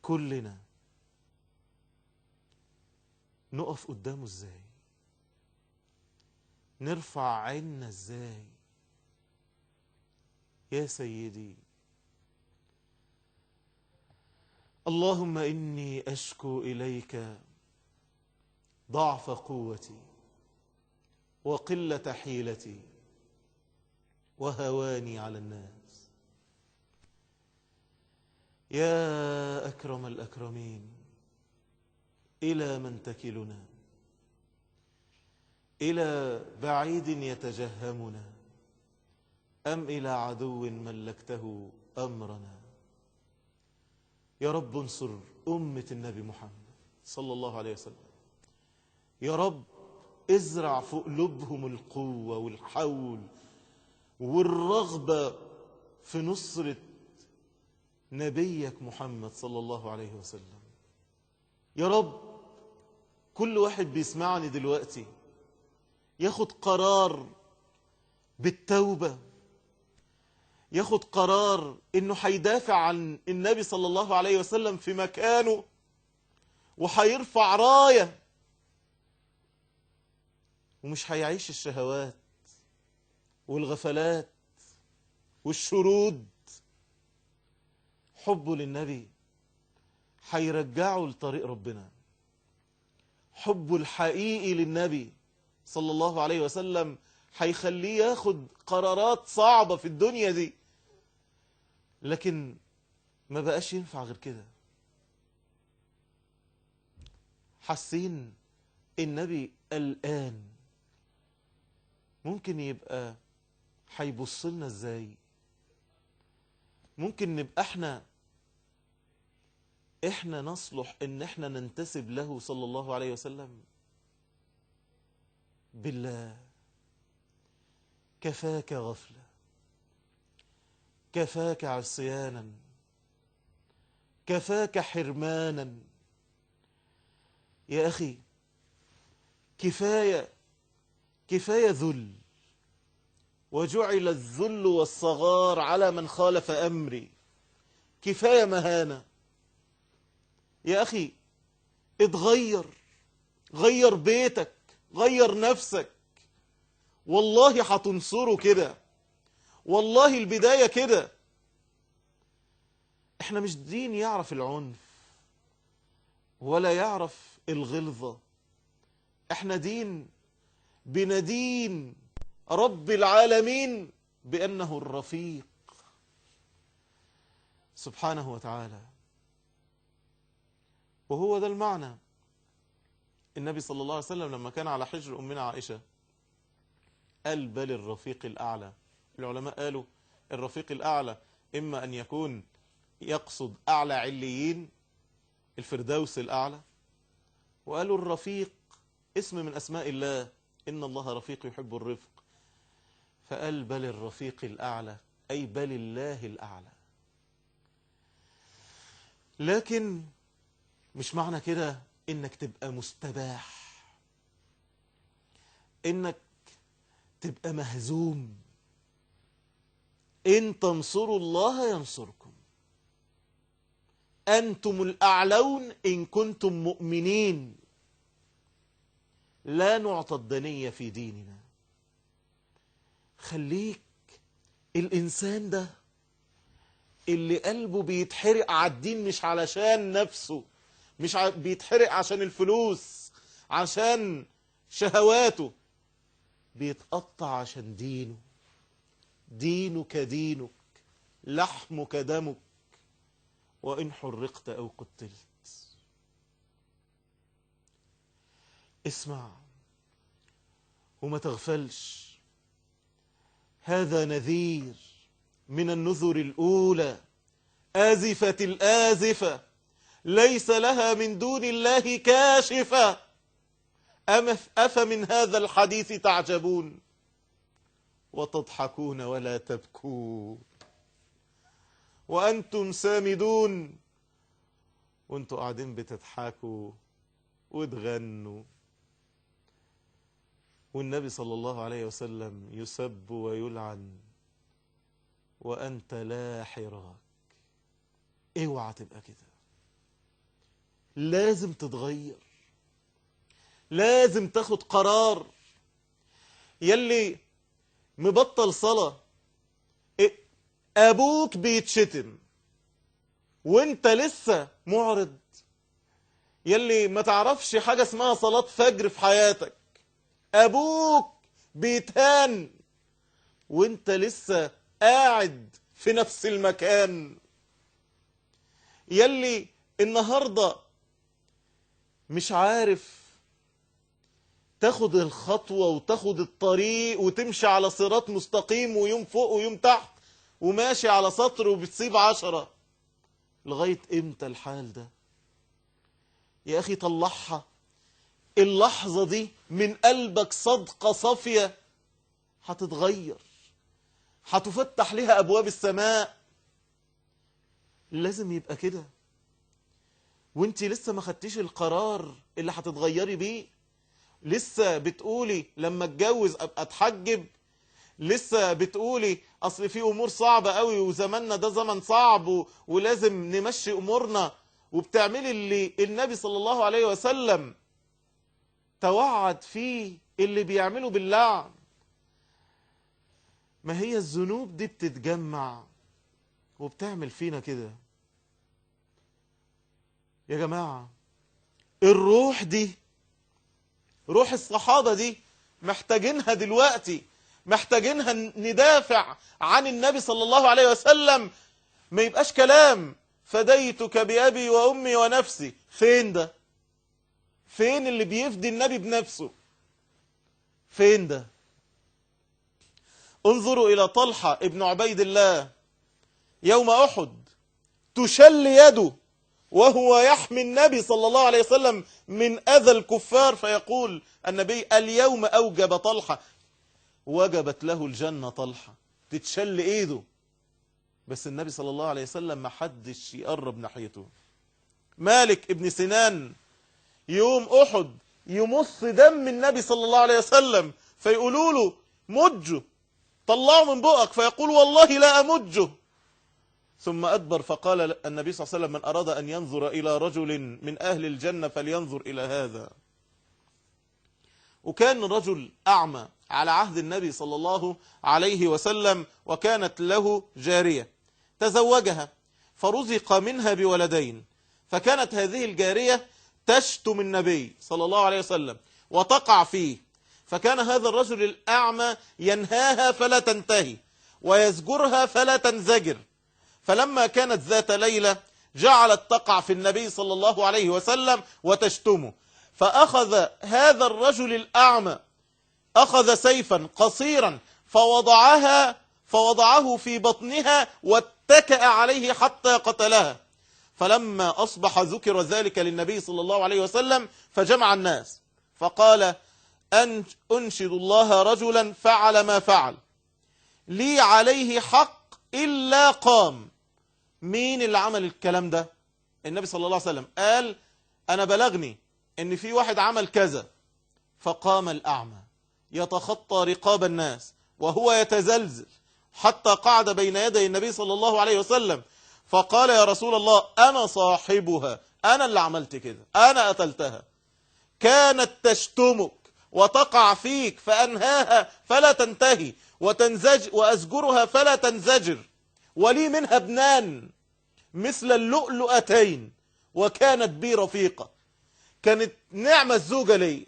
كلنا نقف قدامه إزاي؟ نرفع عيننا إزاي؟ يا سيدي اللهم إني أشكو إليك ضعف قوتي وقلة حيلتي وهواني على الناس. يا أكرم الأكرمين، إلى من تكلنا؟ إلى بعيد يتجهمنا أم إلى عدو ملكته أمرنا؟ يا رب انصر أمة النبي محمد صلى الله عليه وسلم. يا رب ازرع في قلوبهم القوة والحول والرغبة في نصرة نبيك محمد صلى الله عليه وسلم. يا رب كل واحد بيسمعني دلوقتي ياخد قرار بالتوبة، ياخد قرار انه هيدافع عن النبي صلى الله عليه وسلم في مكانه، وهيرفع راية، ومش هيعيش الشهوات والغفلات والشرود. حبه للنبي هيرجعه لطريق ربنا. حبه الحقيقي للنبي صلى الله عليه وسلم هيخليه ياخد قرارات صعبة في الدنيا دي، لكن ما بقاش ينفع غير كده. حاسين النبي الآن ممكن يبقى هيبص لنا ازاي؟ ممكن نبقى احنا نصلح ان احنا ننتسب له صلى الله عليه وسلم؟ بالله كفاك غفلة، كفاك عصيانا، كفاك حرمانا. يا أخي كفاية ذل، وجعل الذل والصغار على من خالف أمري. كفاية مهانة. يا أخي اتغير، غير بيتك، غير نفسك، والله هتنصره كده، والله البداية كده. احنا مش دين يعرف العنف ولا يعرف الغلظة، احنا دين بندين رب العالمين بأنه الرفيق سبحانه وتعالى. وهو ده المعنى. النبي صلى الله عليه وسلم لما كان على حجر أمنا عائشة قال بل الرفيق الأعلى. العلماء قالوا الرفيق الأعلى إما أن يكون يقصد أعلى عليين، الفردوس الأعلى، وقالوا الرفيق اسم من أسماء الله، إن الله رفيق يحب الرفق، فقال بل الرفيق الأعلى أي بل الله الأعلى. لكن مش معنى كده إنك تبقى مستباح، إنك تبقى مهزوم. إن تنصروا الله ينصركم، أنتم الأعلون إن كنتم مؤمنين. لا نعطى الدنية في ديننا. خليك الإنسان ده اللي قلبه بيتحرق على الدين، مش علشان نفسه، مش بيتحرق عشان الفلوس، عشان شهواته، بيتقطع عشان دينه. دينك دينك، لحمك دمك، وإن حرقت أو قتلت. اسمع وما تغفلش، هذا نذير من النذر الأولى، آزفة الآزفة ليس لها من دون الله كاشفة. أفمن هذا الحديث تعجبون وتضحكون ولا تبكون وأنتم سامدون، وانتوا قاعدين بتضحكوا وتغنوا، والنبي صلى الله عليه وسلم يسب ويلعن وأنت لا حراك. اوعى تبقى كده. لازم تتغير، لازم تاخد قرار. يلي مبطل صلاة، أبوك بيتشتم وانت لسه معرض. يلي ما تعرفش حاجة اسمها صلاة فجر في حياتك، أبوك بيتهان وانت لسه قاعد في نفس المكان. يلي النهاردة مش عارف تاخد الخطوة وتاخد الطريق وتمشي على صراط مستقيم، ويوم فوق ويوم تحت، وماشي على سطر وبتسيب 10. لغاية امتى الحال ده؟ يا أخي طلعها اللحظة دي من قلبك صدقة صافية، هتتغير، هتفتح لها أبواب السماء. لازم يبقى كده. وانت لسه ما خدتيش القرار اللي هتتغيري بيه. لسه بتقولي لما اتجوز ابقى اتحجب، لسه بتقولي اصل في امور صعبة قوي وزماننا ده زمن صعب ولازم نمشي امورنا، وبتعملي اللي النبي صلى الله عليه وسلم توعد فيه، اللي بيعمله باللعن. ما هي الذنوب دي بتتجمع وبتعمل فينا كده. يا جماعة الروح دي، روح الصحابة دي محتاجينها دلوقتي، محتاجينها ندافع عن النبي صلى الله عليه وسلم. ما يبقاش كلام فديتك بأبي وأمي ونفسي. فين ده؟ فين اللي بيفدي النبي بنفسه؟ فين ده؟ انظروا إلى طلحة ابن عبيد الله يوم أحد، تشل يده وهو يحمي النبي صلى الله عليه وسلم من أذى الكفار، فيقول النبي اليوم أوجب طلحة، وجبت له الجنة طلحة، تتشل إيده. بس النبي صلى الله عليه وسلم ما حدش يقرب ناحيته. مالك ابن سنان يوم أحد يمص دم النبي صلى الله عليه وسلم، فيقولوا له مجه، طلعه من بقك، فيقول والله لا أمجه. ثم أدبر فقال النبي صلى الله عليه وسلم من أراد أن ينظر إلى رجل من أهل الجنة فلينظر إلى هذا. وكان رجل أعمى على عهد النبي صلى الله عليه وسلم، وكانت له جارية تزوجها فرزق منها بولدين، فكانت هذه الجارية تشتم النبي صلى الله عليه وسلم وتقع فيه، فكان هذا الرجل الأعمى ينهاها فلا تنتهي ويزجرها فلا تنزجر. فلما كانت ذات ليلة جعلت تقع في النبي صلى الله عليه وسلم وتشتمه. فأخذ هذا الرجل الأعمى أخذ سيفا قصيرا فوضعه في بطنها واتكأ عليه حتى قتلها. فلما أصبح ذكر ذلك للنبي صلى الله عليه وسلم فجمع الناس فقال: أنشد الله رجلا فعل ما فعل لي عليه حق إلا قام. مين اللي عمل الكلام ده؟ النبي صلى الله عليه وسلم قال: أنا بلغني إن في واحد عمل كذا. فقام الأعمى يتخطى رقاب الناس وهو يتزلزل حتى قعد بين يدي النبي صلى الله عليه وسلم فقال: يا رسول الله، أنا صاحبها، أنا اللي عملت كده، أنا قتلتها، كانت تشتمك وتقع فيك فأنهاها فلا تنتهي وأزجرها فلا تنزجر، ولي منها ابنان مثل اللؤلؤتين وكانت بي رفيقة. كانت نعمة الزوجة لي،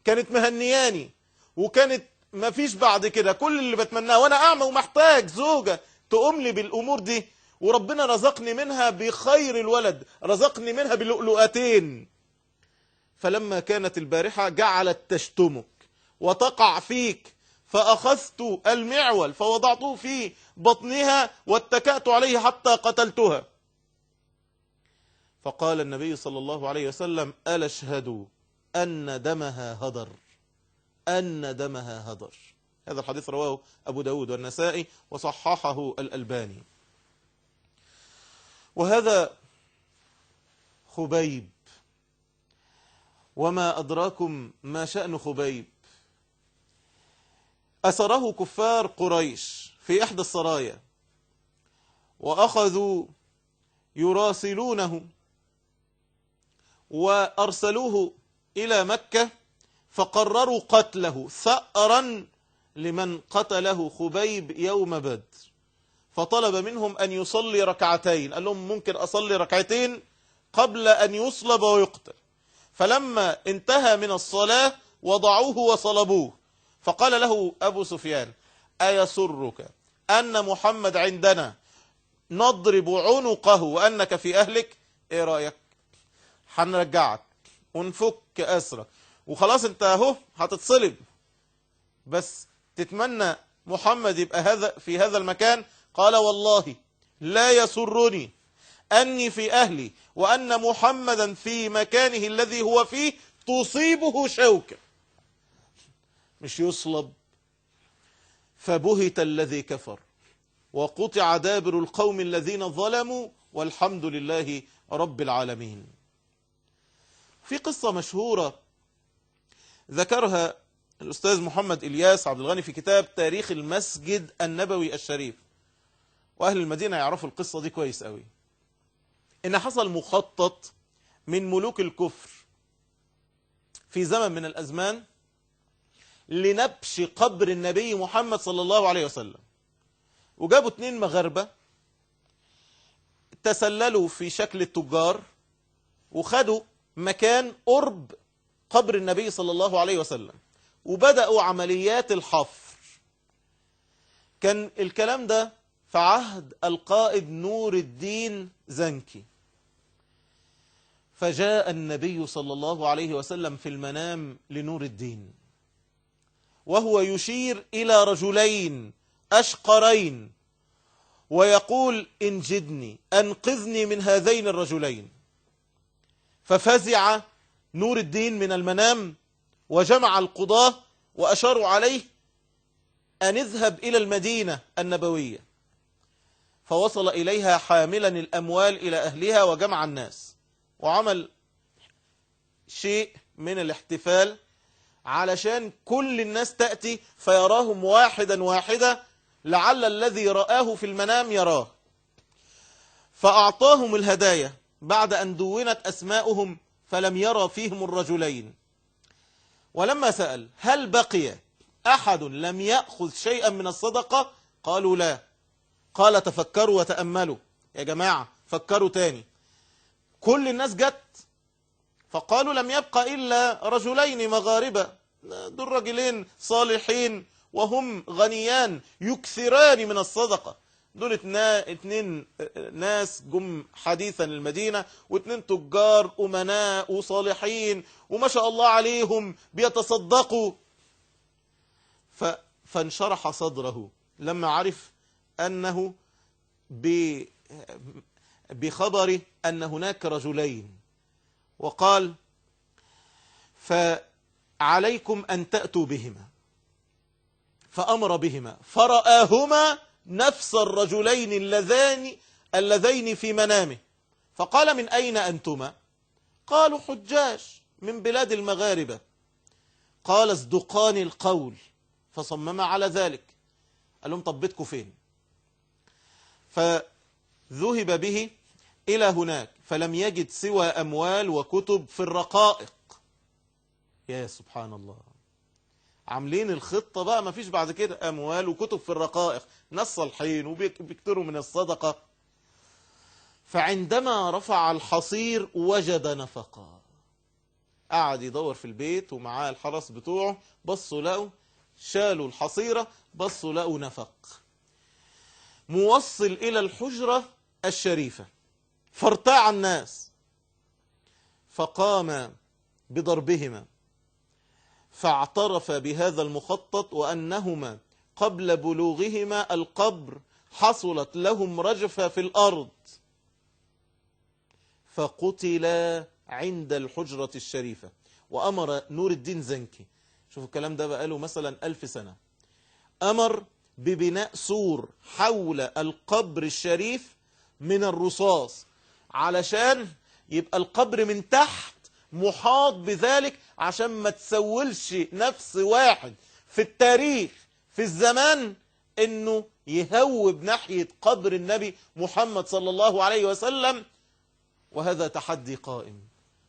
كانت مهنياني، وكانت ما فيش بعد كده كل اللي بتمناه، وانا اعمى ومحتاج زوجة تقوم لي بالامور دي، وربنا رزقني منها بخير الولد، رزقني منها بلؤلؤتين. فلما كانت البارحة جعلت تشتمك وتقع فيك فأخذت المعول فوضعته في بطنها واتكأت عليه حتى قتلتها. فقال النبي صلى الله عليه وسلم: ألا اشهدوا أن دمها هدر، أن دمها هدر. هذا الحديث رواه أبو داود والنسائي وصححه الألباني. وهذا خبيب، وما أدراكم ما شأن خبيب. أسره كفار قريش في إحدى السرايا وأخذوا يراسلونه وأرسلوه إلى مكة فقرروا قتله ثأرا لمن قتله خبيب يوم بدر. فطلب منهم أن يصلي ركعتين، قال لهم: ممكن أصلي ركعتين قبل أن يصلب ويقتل. فلما انتهى من الصلاة وضعوه وصلبوه. فقال له أبو سفيان: أيسرك أن محمد عندنا نضرب عنقه وأنك في أهلك؟ إيه رأيك؟ هنرجعك ونفك أسرك وخلاص، انت اهو هتتصلب، بس تتمنى محمد يبقى في هذا المكان. قال: والله لا يسرني أني في أهلي وأن محمدا في مكانه الذي هو فيه تصيبه شوكة، مش يصلب. فبهت الذي كفر وقطع دابر القوم الذين ظلموا والحمد لله رب العالمين. في قصة مشهورة ذكرها الأستاذ محمد إلياس عبد الغني في كتاب تاريخ المسجد النبوي الشريف، وأهل المدينة يعرفوا القصة دي كويس قوي. إن حصل مخطط من ملوك الكفر في زمن من الأزمان لنبش قبر النبي محمد صلى الله عليه وسلم، وجابوا 2 مغاربة تسللوا في شكل التجار وخدوا مكان قرب قبر النبي صلى الله عليه وسلم وبدأوا عمليات الحفر. كان الكلام ده في عهد القائد نور الدين زنكي. فجاء النبي صلى الله عليه وسلم في المنام لنور الدين وهو يشير إلى رجلين أشقرين ويقول: انجدني، أنقذني من هذين الرجلين. ففزع نور الدين من المنام وجمع القضاة وأشاروا عليه أن اذهب إلى المدينة النبوية. فوصل إليها حاملا الأموال إلى أهلها وجمع الناس وعمل شيء من الاحتفال علشان كل الناس تأتي فيراهم واحدا واحدا لعل الذي رآه في المنام يراه. فأعطاهم الهدايا بعد أن دونت أسماؤهم فلم يرى فيهم الرجلين. ولما سأل: هل بقي أحد لم يأخذ شيئا من الصدقة؟ قالوا: لا. قال: تفكروا وتأملوا يا جماعة، فكروا تاني. كل الناس جت فقالوا: لم يبقى إلا رجلين مغاربة، دول رجلين صالحين وهم غنيان يكثران من الصدقة، دول اتنين ناس جم حديثا المدينة، واتنين تجار أمناء وصالحين وما شاء الله عليهم بيتصدقوا. فانشرح صدره لما عرف أنه بخبر أن هناك رجلين، وقال فعليكم أن تأتوا بهما. فأمر بهما فرآهما نفس الرجلين اللذين في منامه، فقال من أين أنتما؟ قالوا حجاج من بلاد المغاربة. قال اصدقاني القول، فصمم على ذلك. قال لهم طب بيتكم فين؟ فذهب به إلى هناك فلم يجد سوى أموال وكتب في الرقائق. يا سبحان الله، عاملين الخطة بقى، ما فيش بعد كده، أموال وكتب في الرقائق، ناس صالحين وبيكتروا من الصدقة. فعندما رفع الحصير وجد نفقا. قعد يدور في البيت ومعاه الحرس بتوعه، بصوا لقوا، شالوا الحصيرة، بصوا لقوا نفق موصل إلى الحجرة الشريفة. فارتاع الناس، فقام بضربهما، فاعترف بهذا المخطط وأنهما قبل بلوغهما القبر حصلت لهم رجفة في الأرض، فقتلا عند الحجرة الشريفة. وأمر نور الدين زنكي، شوفوا الكلام ده بقاله مثلا 1000 سنة، أمر ببناء سور حول القبر الشريف من الرصاص، علشان يبقى القبر من تحت محاط بذلك، عشان ما تسولش نفس واحد في التاريخ في الزمان انه يهوب ناحية قبر النبي محمد صلى الله عليه وسلم. وهذا تحدي قائم،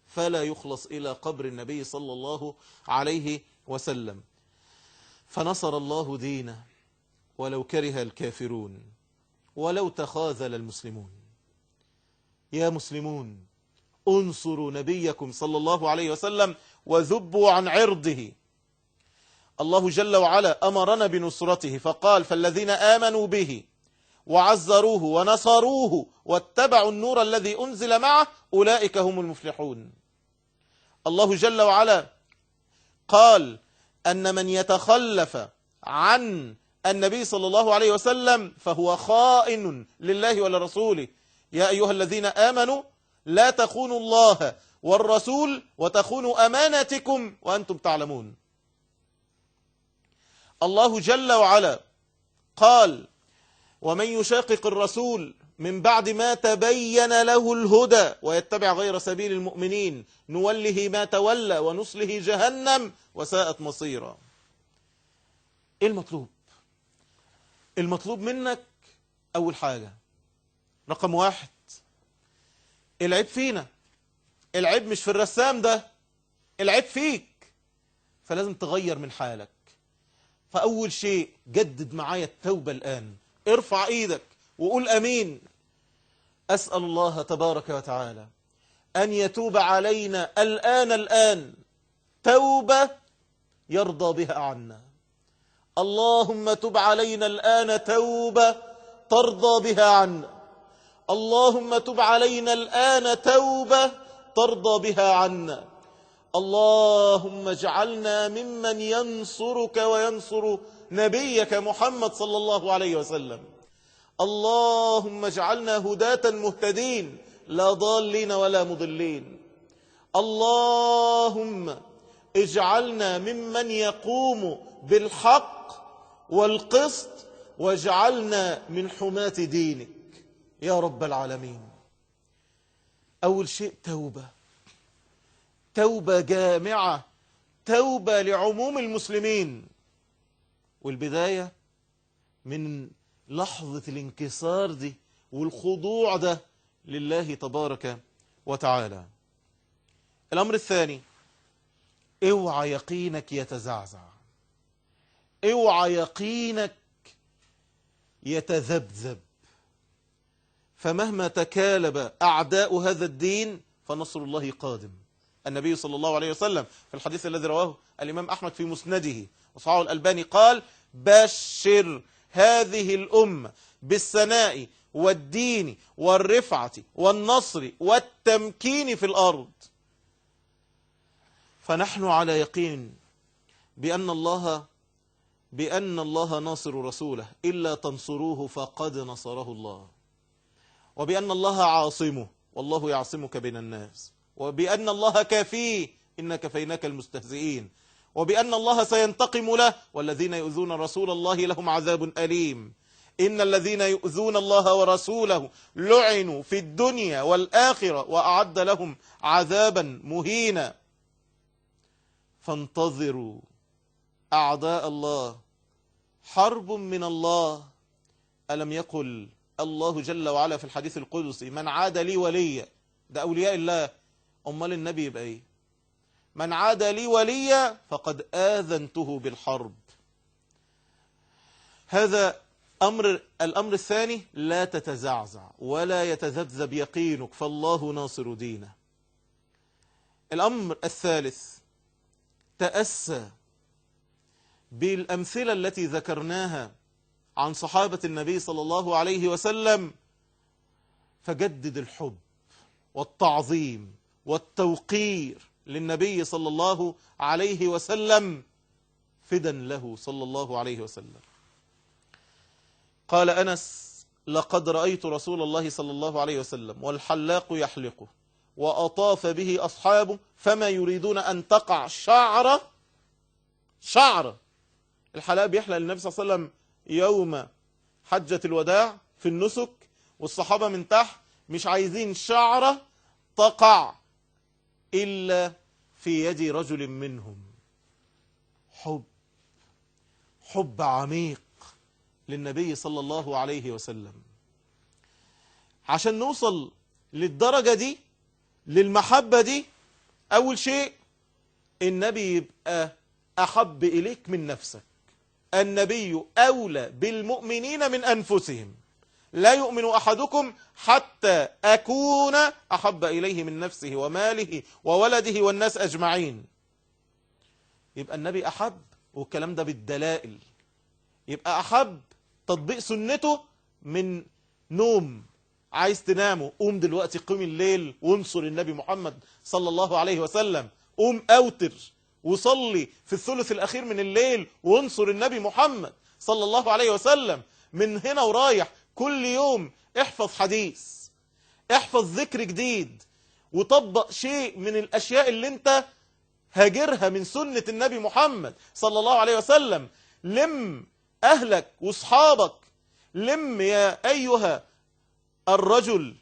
فلا يخلص إلى قبر النبي صلى الله عليه وسلم. فنصر الله دينه ولو كره الكافرون ولو تخاذل المسلمون. يا مسلمون انصروا نبيكم صلى الله عليه وسلم وذبوا عن عرضه. الله جل وعلا أمرنا بنصرته فقال فالذين آمنوا به وعزروه ونصروه واتبعوا النور الذي أنزل معه أولئك هم المفلحون. الله جل وعلا قال أن من يتخلف عن النبي صلى الله عليه وسلم فهو خائن لله ولرسوله. يا أيها الذين آمنوا لا تخونوا الله والرسول وتخونوا أماناتكم وأنتم تعلمون. الله جل وعلا قال ومن يشاقق الرسول من بعد ما تبين له الهدى ويتبع غير سبيل المؤمنين نوله ما تولى ونصله جهنم وساءت مصيرا. ايه المطلوب؟ المطلوب منك اول حاجة، رقم 1، العيب فينا، العيب مش في الرسام ده، العيب فيك، فلازم تغير من حالك. فأول شيء جدد معايا التوبة الآن، ارفع ايدك وقول امين. أسأل الله تبارك وتعالى أن يتوب علينا الآن توبة يرضى بها عنا. اللهم تب علينا الآن توبة ترضى بها عنا. اللهم تب علينا الآن توبة ترضى بها عنا. اللهم اجعلنا ممن ينصرك وينصر نبيك محمد صلى الله عليه وسلم. اللهم اجعلنا هداة مهتدين لا ضالين ولا مضلين. اللهم اجعلنا ممن يقوم بالحق والقسط واجعلنا من حماة دينك يا رب العالمين. أول شيء توبة جامعة، توبة لعموم المسلمين، والبداية من لحظة الانكسار دي والخضوع ده لله تبارك وتعالى. الأمر الثاني، اوعى يقينك يتزعزع، اوعى يقينك يتذبذب، فمهما تكالب أعداء هذا الدين فنصر الله قادم. النبي صلى الله عليه وسلم في الحديث الذي رواه الإمام أحمد في مسنده وصححه الألباني قال بشر هذه الأمة بالثناء والدين والرفعة والنصر والتمكين في الأرض. فنحن على يقين بأن الله ناصر رسوله، إلا تنصروه فقد نصره الله، وبأن الله عاصمه والله يعصمك بين الناس، وبأن الله كافيه إن كفيناك المستهزئين، وبأن الله سينتقم له، والذين يؤذون رسول الله لهم عذاب أليم. إن الذين يؤذون الله ورسوله لعنوا في الدنيا والآخرة وأعد لهم عذابا مهينا. فانتظروا أعداء الله، حرب من الله. ألم يقل الله جل وعلا في الحديث القدسي من عاد لي وليا؟ ده أولياء الله. أمال النبي يبقى إيه؟ من عاد لي وليا فقد آذنته بالحرب. هذا الأمر الثاني، لا تتزعزع ولا يتذبذب يقينك، فالله ناصر دينه. الأمر الثالث، تأسى بالأمثلة التي ذكرناها عن صحابة النبي صلى الله عليه وسلم، فجدد الحب والتعظيم والتوقير للنبي صلى الله عليه وسلم، فدا له صلى الله عليه وسلم. قال أنس: لقد رأيت رسول الله صلى الله عليه وسلم والحلاق يحلقه وأطاف به أصحابه فما يريدون أن تقع شعرة. الحلاق بيحلق للنبي صلى الله عليه وسلم يوم حجة الوداع في النسك، والصحابة من تحت مش عايزين شعرة تقع إلا في يد رجل منهم. حب عميق للنبي صلى الله عليه وسلم. عشان نوصل للدرجة دي، للمحبة دي، أول شيء النبي يبقى أحب إليك من نفسك. النبي أولى بالمؤمنين من أنفسهم، لا يؤمن أحدكم حتى أكون أحب إليه من نفسه وماله وولده والناس أجمعين. يبقى النبي أحب، والكلام ده بالدلائل. يبقى أحب تطبيق سنته من نوم، عايز تنامه قوم دلوقتي، قوم الليل وانصر النبي محمد صلى الله عليه وسلم. قوم أوتر وصلي في الثلث الأخير من الليل وانصر النبي محمد صلى الله عليه وسلم. من هنا ورايح كل يوم احفظ حديث، احفظ ذكر جديد، وطبق شيء من الأشياء اللي انت هاجرها من سنة النبي محمد صلى الله عليه وسلم. لم أهلك واصحابك، لم يا أيها الرجل،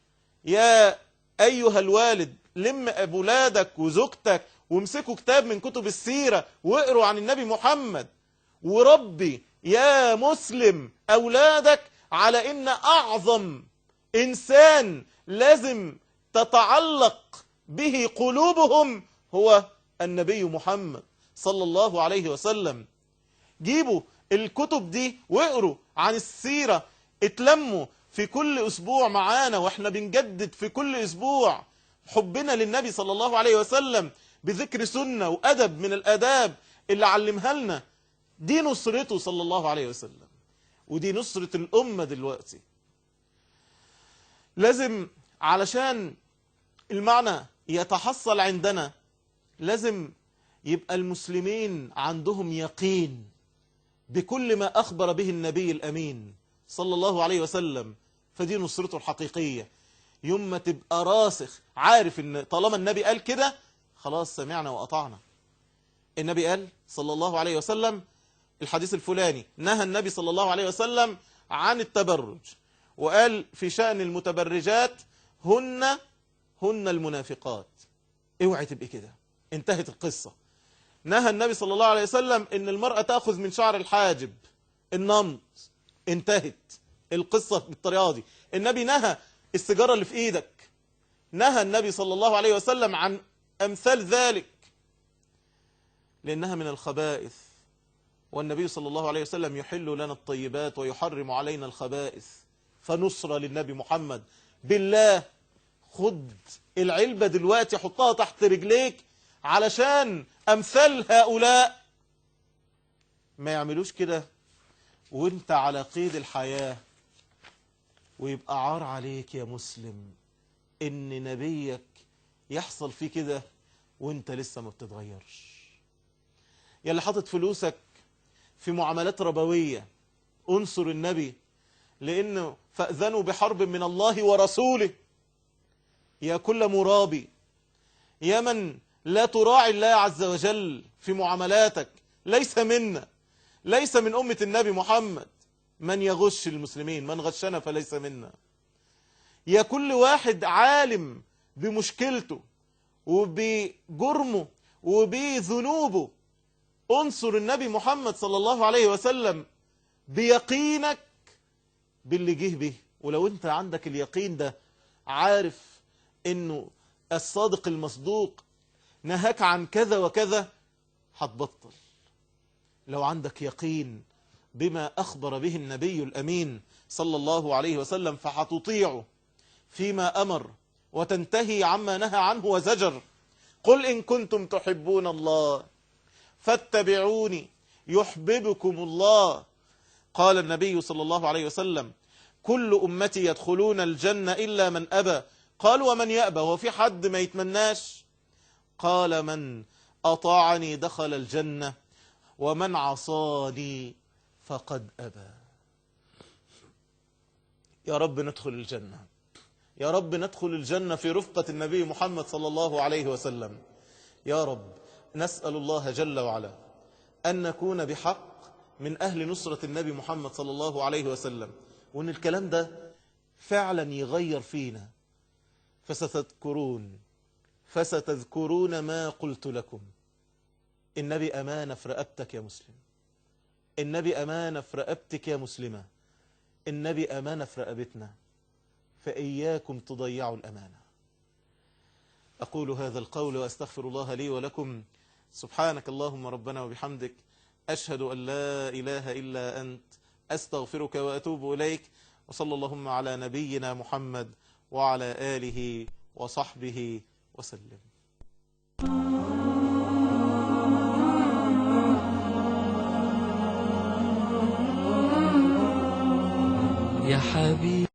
يا أيها الوالد، لم أولادك وزوجتك وامسكوا كتاب من كتب السيرة واقروا عن النبي محمد، وربي يا مسلم أولادك على إن أعظم إنسان لازم تتعلق به قلوبهم هو النبي محمد صلى الله عليه وسلم. جيبوا الكتب دي واقروا عن السيرة، اتلموا في كل أسبوع معانا واحنا بنجدد في كل أسبوع حبنا للنبي صلى الله عليه وسلم بذكر سنة وأدب من الأداب اللي علمها لنا. دي نصرته صلى الله عليه وسلم، ودي نصرة الأمة دلوقتي. لازم علشان المعنى يتحصل عندنا، لازم يبقى المسلمين عندهم يقين بكل ما أخبر به النبي الأمين صلى الله عليه وسلم، فدي نصرته الحقيقية. يوم ما تبقى راسخ عارف ان طالما النبي قال كده خلاص سمعنا وأطعنا. النبي قال صلى الله عليه وسلم الحديث الفلاني، نهى النبي صلى الله عليه وسلم عن التبرج، وقال في شأن المتبرجات هن المنافقات. اوعي تبقى كده، انتهت القصة. نهى النبي صلى الله عليه وسلم ان المرأة تأخذ من شعر الحاجب النمط، انتهت القصة بالطريقة دي. النبي نهى السيجارة اللي في ايدك، نهى النبي صلى الله عليه وسلم عن امثال ذلك لانها من الخبائث، والنبي صلى الله عليه وسلم يحل لنا الطيبات ويحرم علينا الخبائث. فنصرة للنبي محمد. بالله خد العلبة دلوقتي حطها تحت رجليك علشان امثال هؤلاء ما يعملوش كده وانت على قيد الحياة. ويبقى عار عليك يا مسلم ان نبيك يحصل فيه كده وانت لسه ما بتتغيرش. يا اللي حاطط فلوسك في معاملات ربوية، انصر النبي، لانه فأذنوا بحرب من الله ورسوله. يا كل مرابي، يا من لا تراعي الله عز وجل في معاملاتك، ليس منا، ليس من أمة النبي محمد من يغش المسلمين، من غشنا فليس منا. يا كل واحد عالم بمشكلته وبجرمه وبذنوبه، انصر النبي محمد صلى الله عليه وسلم بيقينك باللي جه به. ولو انت عندك اليقين ده، عارف انه الصادق المصدوق نهاك عن كذا وكذا، هتبطل. لو عندك يقين بما أخبر به النبي الأمين صلى الله عليه وسلم، فهتطيعه فيما أمر وتنتهي عما نهى عنه وزجر. قل إن كنتم تحبون الله فاتبعوني يحببكم الله. قال النبي صلى الله عليه وسلم: كل أمتي يدخلون الجنة إلا من أبى. قال: ومن يأبى؟ هو في حد ما يتمناش؟ قال: من أطاعني دخل الجنة ومن عصاني فقد أبى. يا رب ندخل الجنة، يا رب ندخل الجنة في رفقة النبي محمد صلى الله عليه وسلم. يا رب نسأل الله جل وعلا أن نكون بحق من أهل نصرة النبي محمد صلى الله عليه وسلم، وأن الكلام ده فعلا يغير فينا. فستذكرون ما قلت لكم. النبي أمانة في رقبتك يا مسلم، النبي أمانة في رقبتك يا مسلمة، النبي أمانة في رقبتنا، فإياكم تضيعوا الأمانة. أقول هذا القول وأستغفر الله لي ولكم. سبحانك اللهم ربنا وبحمدك، أشهد أن لا إله إلا أنت، أستغفرك وأتوب إليك. وصلى اللهم على نبينا محمد وعلى آله وصحبه وسلم. يا حبيبي